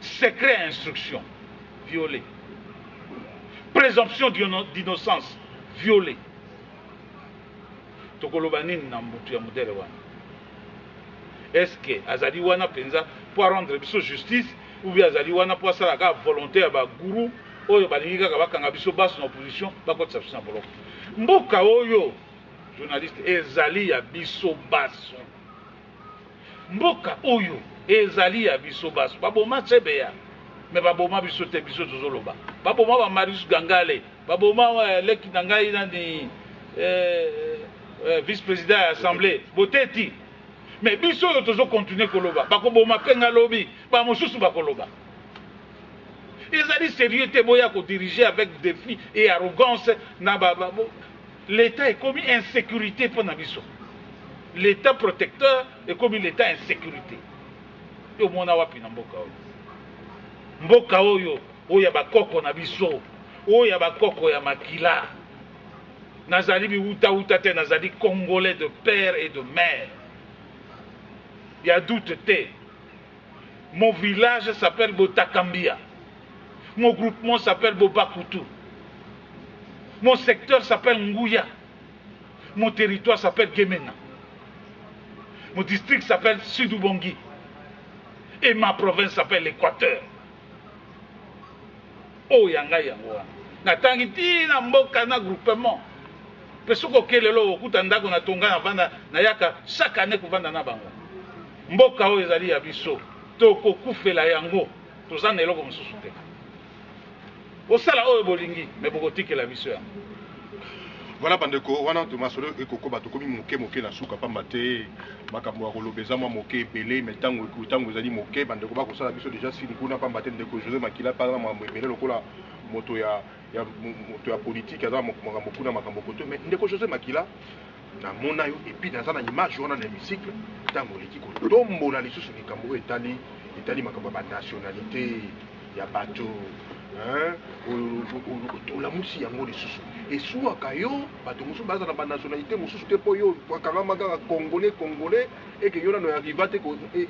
secret à instruction violé présomption d'innocence violée. Tokoloba nini na mutu ya modèle wana. Est-ce que azali wana penza pour rendre biso justice ou bien azali wana pour asala ka volonté ya ba guru oyo balingi kaka bakanga biso baso na opposition bakotisa biso na boloko. Mboka oyo journaliste ezali ya biso baso. Mboka oyo ezali ya biso baso. Baboma Tsebeya. Mais baboma biso te biso tozoloba baboma ba Marius Gangale baboma leki nangai nani vice-président à l'Assemblée boteti mais biso yo tozo continuer koloba bakoboma penga lobi ba mosusu bakoloba ezali sérieux te boya ko diriger avec défi et arrogance na l'état est comme insécurité pour na biso l'état protecteur est comme l'état insécurité yo mona wapi na mboka oyo mboka oyo oya bakoko na biso oya bakoko ya makila nazali biuta te nazali congolais de père et de mère il y a doute te mon village s'appelle Botakambia mon groupement s'appelle Bobakutu mon secteur s'appelle Nguya mon territoire s'appelle Gemena mon district s'appelle Sud-Ubongi et ma province s'appelle l'Équateur. Oh yanga yango natangi tina mboka na groupement pesoko kelelo okuta ndako na tonga na vanda na yaka chaque année kovanda na bango mboka oyo ezali ya biso toko kufela yango tozana eloko mosusu te osala oyo bolingi mais bokotikela biso yango. Voilà bandeko wana tomasolo ekoko bato komi moke na suka pamba te makambo ya kolobeza mwa moke ebele mais ntango ezali moke bandeko bakosala biso déjà sini kuna pamba te ndeko José Makila mpana makambo ebele lokola moto ya politique aza makambo kuna makambo koto mais ndeko José Makila namona yo epuis naza na image wana na hémicycle ntango oleki kotombola lisusu likambo oyo etali makambo ya banationalité ya bato olamusi yango lisusu esuwaka yo bato mosusu baza na banationalité mosusu te mpo yo akangama kaka congolais eke yo nano arriva te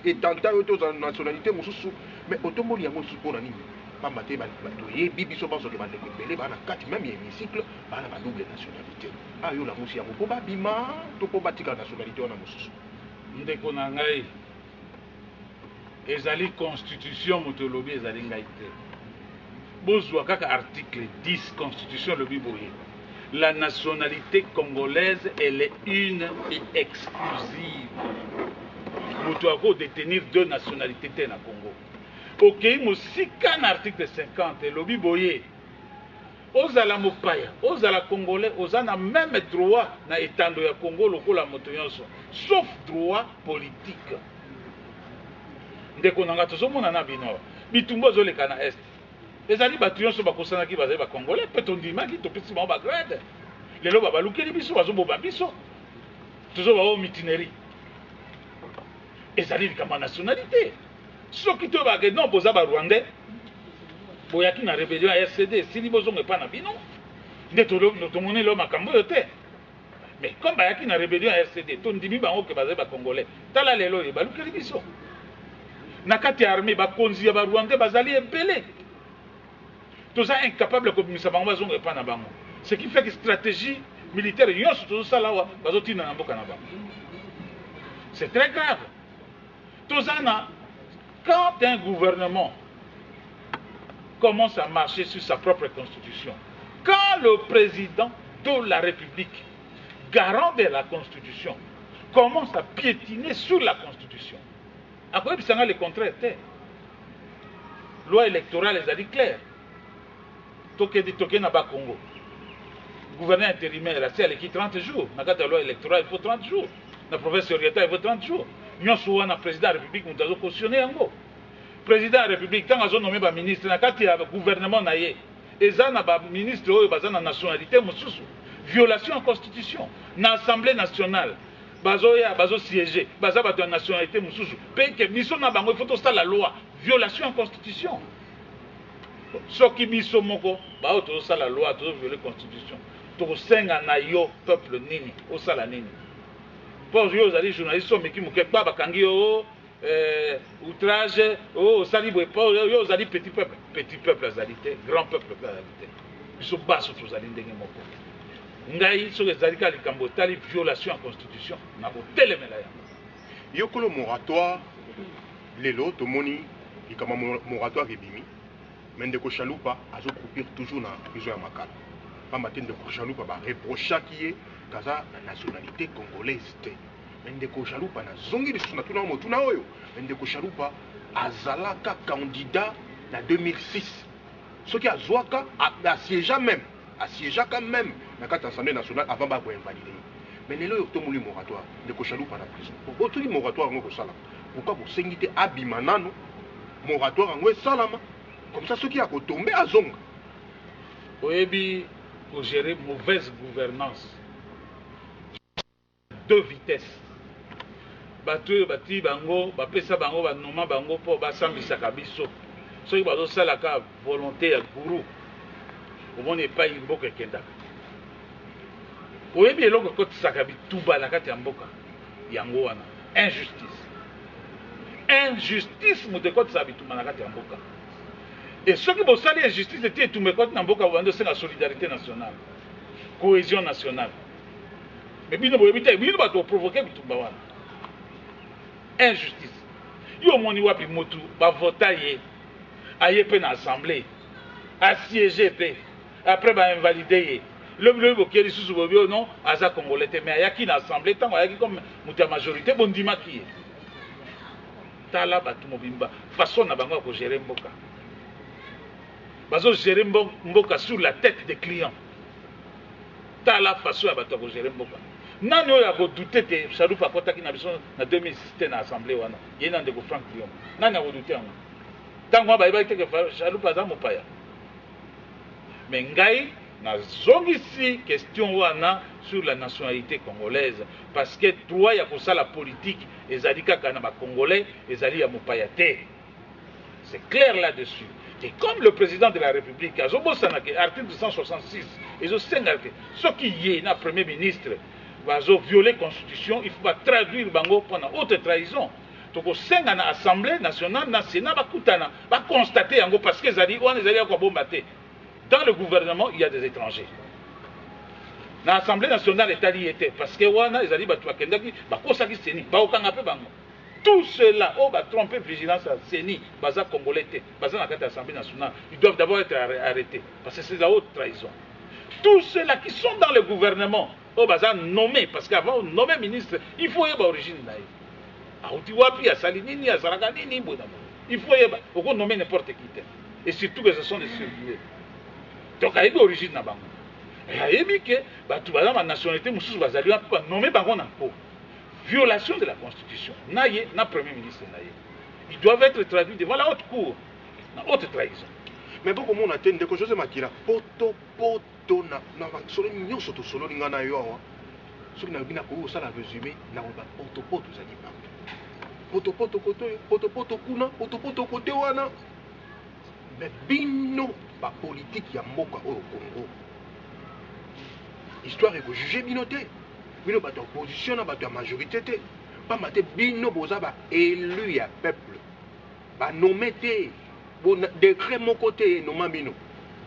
etanta yo te ozala nationalité mosusu mais otomboli yango lisusu mpona nini pamba te toyebi biso bazoke bandeko ebele baa na kati même ya hémicycle baa na badouble nationalité yo olamusi yango mpo babima to mpo batika nationalité wana mosusu. Ndeko na ngai ezali constitution moto olobi ezali ngai te. Bozwa kaka article 10 constitution lobi boye. La nationalité congolaise elle est une et exclusive. Moto ako détenir deux nationalités te na Congo. Ok, mosika na article 50 lobi boye. Ozala mopaya, ozala congolais, ozana même droit na etando ya Congo lokola moto nyonso, sauf droit politique. Ndeko nanga tozomona na bino bitumba ozoleka na est ezali bato nyonso bakosanaki bazali bacongolais mpe tondimaki topesi bango bagrade lelo babalukeli biso bazoboba biso tozoba oyo mitinerie ezali likambo ya nationalité soki to bake non boza barwandais boyaki na rébellion ya RCD esili bozonga epa na bino nde tomoni lelo makambo oyo te mais comme bayaki na rébellion ya RCD tondimi bango ke bazali bacongolais tala lelo oyo balukeli biso na kati ya armée bakonzi ya barwandais bazali ebele toza incapable kobimisa bango bazonga epa na bango ce qui fait que stratégie militaire nyonso tozosala awa bazotinda na mboka na bango. C'est très grave. Tozana, quand un gouvernement commence à marcher sur sa propre constitution, quand le président de la République, garant de la constitution, commence à piétiner sur la constitution, après il y a le contraire. Loi électorale, les a dit clair. Toké na ba Congo. Gouverneur intérimaire, c'est elle qui 30 jours. Dans la loi électorale, il faut 30 jours. Dans la province orientale, il faut 30 jours. Nous sommes le président de la République, nous avons cautionné en gros. Le président de la République, quand ils ont nommé un ministre, quand il y a un gouvernement, et ils ont un ministre qui a une nationalité, violation de la Constitution. Dans l'Assemblée nationale, ils ont siégé, ils ont une nationalité, il faut tout ça la loi, violation de la Constitution. Ce qui est mis au monde, tout ça la loi, tout violer la Constitution. Tout ça, na peuple nini, au sala nini. Pour les journalistes, mais qui m'ont quelque part, outrage, salibo, ils ont petit peuple, grand peuple, ils sont bas sur tous les moko. Ngai sur les alika les cambotali violation de la Constitution, na hôtel melaya. Yokolo moratoire, lelo tomoni, il comme moratoire ebimi, mais ndeko Chalupa azo croupir toujours na prison ya Makala. Pas matin de Chalupa ba reprocha qui est kaza la nationalité congolaise te. Ndeko Chalupa na zongi lisusu na tuna motuna oyo. Ndeko Chalupa azalaka candidat na 2006. Ce qui a Zouaka assiégea même dans l'Assemblée nationale avant de invalider. Mais les gens qui ont moratoire, ndeko Chalupa na prison. Pourquoi tout moratoire ngo sala? Pourquoi vous sengite abimanano moratoire ngo salama? Comme ça ceux qui a tombé à zonga. Oyebi pour gérer mauvaise gouvernance. Deux vitesses. Batu bati bango, bapesa bango banoma bango pour basambisa kabiso. Soki bazo sala ka volonté ya guru. Au n'est pas imboka kendaka. Oyebi eloko kotisaka bituba na kati ya mboka yango wana. Injustice. Injustice mu de kotisa bituba na kati ya mboka. Et ceux qui bossent l'injustice étaient tout mes côtés dans beaucoup de la solidarité nationale, cohésion nationale. Mais bien nous éviter, bien nous va provoquer tout bawana. Injustice. Yo moni wapi motu ba voter aye pe na assemblée, assiéger pe, après ba invalider. Le boké sous bobio non, aza congolais mais ayaki na assemblée tant ayaki comme muta majorité bondima ki. Tala batu mobimba façon na bango ko gérer mboka. bazo gérer mboka sur la tête des clients. T'as la façon à bato gérer mboka. Nani oyo akodouter que Chaloupa akotaki na biso na 2006 na assemblée wana. Yena ndeko Frank Diom. Nani akodouter yango? Tango bayeba te que Chaloupa aza mopaya. Mais ngai nazongisi question wana sur la nationalité congolaise parce que droit ya kosala politique ezali kaka na ba congolais ezali ya mopaya te. C'est clair là-dessus. Et comme le président de la République, article 266, ils ont ce qui est le premier ministre, va violer la Constitution, il faut traduire Bango pendant haute trahison. Donc, au sein de l'Assemblée nationale, le Sénat va constater parce que dans le gouvernement, il y a des étrangers. Dans l'Assemblée nationale, l'État y était parce que tout cela, on va tromper vigilance à CENI, Baza Congolais, Baza dans l'Assemblée nationale, ils doivent d'abord être arrêtés, parce que c'est la haute trahison. Tous ceux-là qui sont dans le gouvernement, on va nommer, parce qu'avant de nommer ministre, il faut y avoir origine. Il faut y avoir, nommer n'importe qui. Et surtout que ce sont des surveillés. Donc, il y a une origine. Il y a une nationalité, il y a nommer violation de la Constitution. Naye, na Premier ministre Naye. Ils doivent être traduits devant la haute cour. La haute trahison. Mais beaucoup de monde attend que José Makila, poto, na solo nyo soto solo ngana yo. Ce qui n'a pas pour ça la résumé, na ba poto za di pas. Poto kuna, poto côté wana. Mais bino ba politique ya mboka au Congo. Histoire est que juger binoté. Bino bato opposition na bato majorité te pas maté bino boza ba élu ya peuple ba nommé te bon décret mon côté nomma bino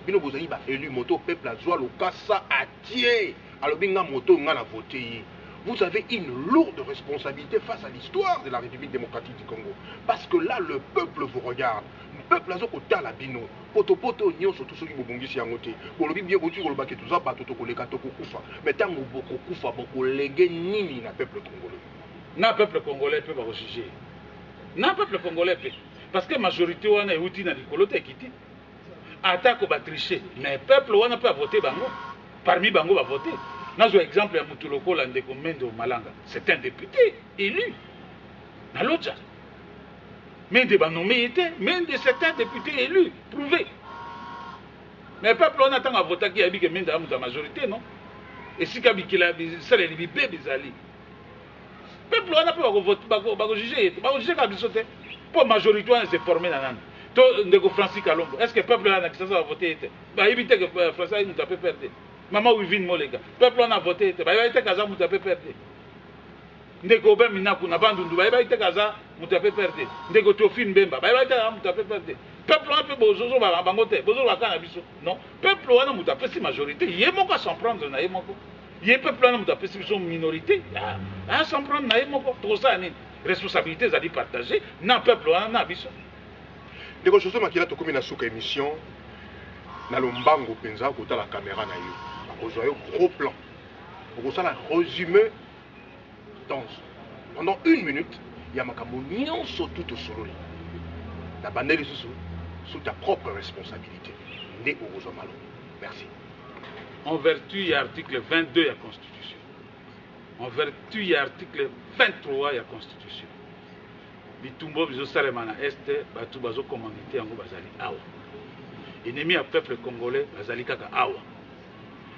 boza ba élu moto peuple azwa lokasa atie alors binga moto nga na voter. Vous avez une lourde responsabilité face à l'histoire de la République démocratique du Congo parce que là le peuple vous regarde. Le peuple a kota la bino poto nyonso tout ce qui bobongisi yango te bolobi bien botu koloba ke tuza bato to koleka to kokufa mais tango boko kufa boko lege nini na peuple congolais na peuple congolais peut pas juger na peuple congolais peut parce que majorité wana euti na likolo te kiti atako ba tricher mais peuple wana peut voter bango parmi bango va voter nazo exemple ya mutu lokola ndeko Mendo Malanga c'est un député élu na loja. Mais des nommés étaient, même de certains députés élus, prouvés. Mais le peuple, on attend à voter qui a dit que même dans la majorité, non? Et si il a dit ça, il dit bébé Zali. Le peuple, on a pas voter, juger, pour la majorité, on s'est formé dans l'an. Tout Francis Kalombo. Est-ce que le peuple a ça va voter? Bah, il dit que Français nous a fait perdre. Maman Wivine Molega. Le peuple, on a voté. Bah, il dit que ça nous a fait perdre. Ndeko Oben Minaku na bandundu ba ite kaza mutape perdre ndeko Tofine Bemba ba ite mutape perdre peuple on peut bozozo ba bangote bozozo ba kana biso non peuple on mutape si majorité yemoko s'en prendre na yemoko ye peuple on mutape si biso minorité ah s'en prendre na yemoko to ça ni responsabilité za di partager na peuple on na biso ndeko José Makila to komi na suka émission na lombango penza kota la caméra na yo akozwa yo gros plan pour ça la résumé. Donc, pendant 1 minute, il y a makambo nyonso tout au solo. La bandelle sous ta propre responsabilité. Né au Rosomalo. Merci. En vertu de l'article 22 de la Constitution. En vertu de l'article 23 de la Constitution. Bitumbo bizo salemana este batu bazo commandité yango bazali awa. Ennemi à peuple congolais bazali kaka awa.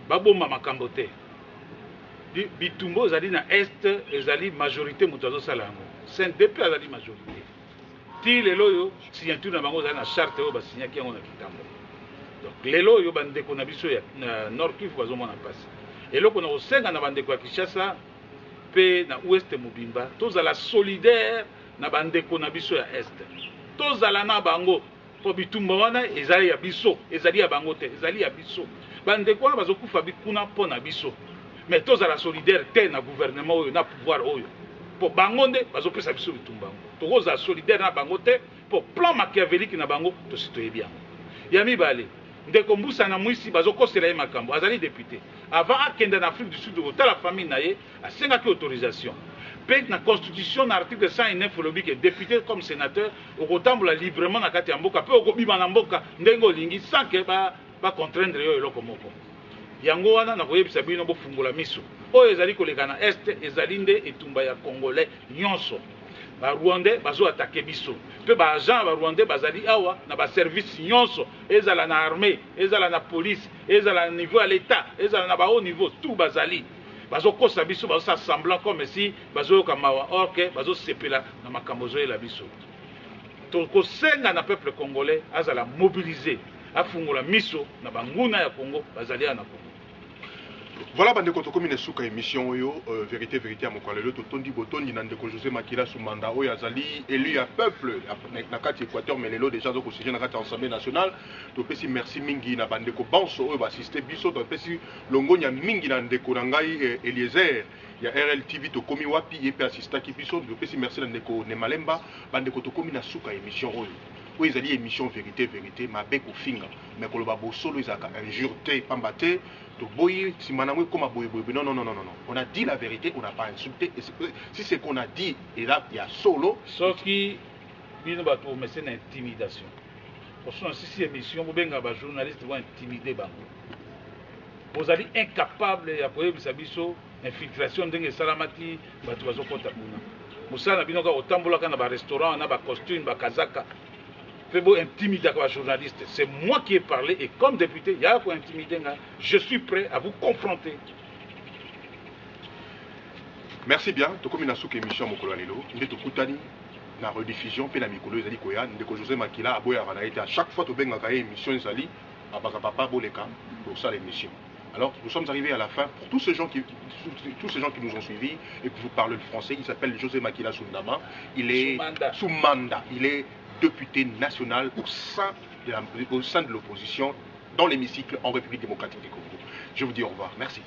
Baboma makambo te. Bitumbo azali na est ezali majorité muto sala yango CNDP azali majorité ti lelo yo signature na bango azali na charte oyo basignaki yango na kitambo donc lelo yo bandeko na biso ya Nord Kivu bazomona mpasi eloko na kosenga na bandeko ya Kinshasa pe na ouest mobimba tozala solidaire na bandeko na biso ya est tozala na bango po bitumba wana ezali ya biso ezali ya bango te ezali ya biso bandeko wana bazokufa bikuna mpo na biso. Mais tous à la solidarité na gouvernement oyo na pouvoir oyo pour bangonde bazo pesa biso bitumba tous à solidaire na bangote pour plan machiavélique na bango to citoyen bien ya mibale ndeko Mbusa na mwisi bazokosela ye makambo azali député avant akende en Afrique du Sud kotala famille na ye asengaki autorisation mpe na constitution na article 109 olobi ke député comme sénateur okotambola librement na kati ya mboka mpe okobima na mboka ndenge olingi sans ke bacontraindre yo eloko moko yango wana nakoyebisa bino bofungola miso oyo ezali koleka na este ezali nde etumba ya congolais nyonso barwandais bazoatake biso mpe baagent barwandais bazali awa na baservice nyonso ezala na armée ezala na police ezala na niveau ya l'état ezala na bahaut niveau tout bazali bazokosa biso bazosala semblant comme si bazoyoka mawa or ke bazosepela na makambo ozoyela biso tokosenga na peuple congolais azala mobilisé afungola miso na banguna ya Congo bazali na Congo. Voilà, bande koto komi ne suka émission oyo vérité à mokalelo to tondi botondi na ndeko José Makila Soumanda oyo azali élu à peuple na kati Équateur mais lelo déjà ko signe na kati Assemblée nationale to pesi merci mingi na bande ko banso oyo ba assister biso to pesi longonya mingi na ndeko na ngai Eliezer ya RLTV to komi wapi et pe assista ki biso to pesi merci na ndeko Nemalemba bande koto komi na suka émission oyo. Oui, ils ont dit émission vérité, ma bec au finger. Mais quand le babo solo, ils ont injuré, pambaté, to boy, si manamwe comme à boy. Non. On a dit la vérité, on n'a pas insulté. Et si c'est qu'on a dit, et là, il y a solo. Sauf qui, bien bateau, mais c'est une intimidation. Parce que si émission, vous avez un journaliste qui va intimider bango. Vous allez incapable d'appuyer biso infiltration de salamati, bateau bazo kota kuna. Musala binoka otambola kana ba restaurant, na ba costume, ba kazaka. Faites-vous intimider comme journaliste. C'est moi qui ai parlé et comme député, il y a quoi intimider. Je suis prêt à vous confronter. Merci bien. Tout comme une émission Mokolo Lelo, nous sommes tous na rediffusion pe na mikolo ezali koya ndeko José Makila aboya bana été à chaque fois to benga ka émission ezali abaka papa boleka pour ça l'émission. Alors nous sommes arrivés à la fin pour tous ces gens qui nous ont suivis et qui vous parlent le français. Il s'appelle José Makila Soundama. Il est Soumanda. Il est député national au sein de l'opposition dans l'hémicycle en République démocratique du Congo. Je vous dis au revoir. Merci.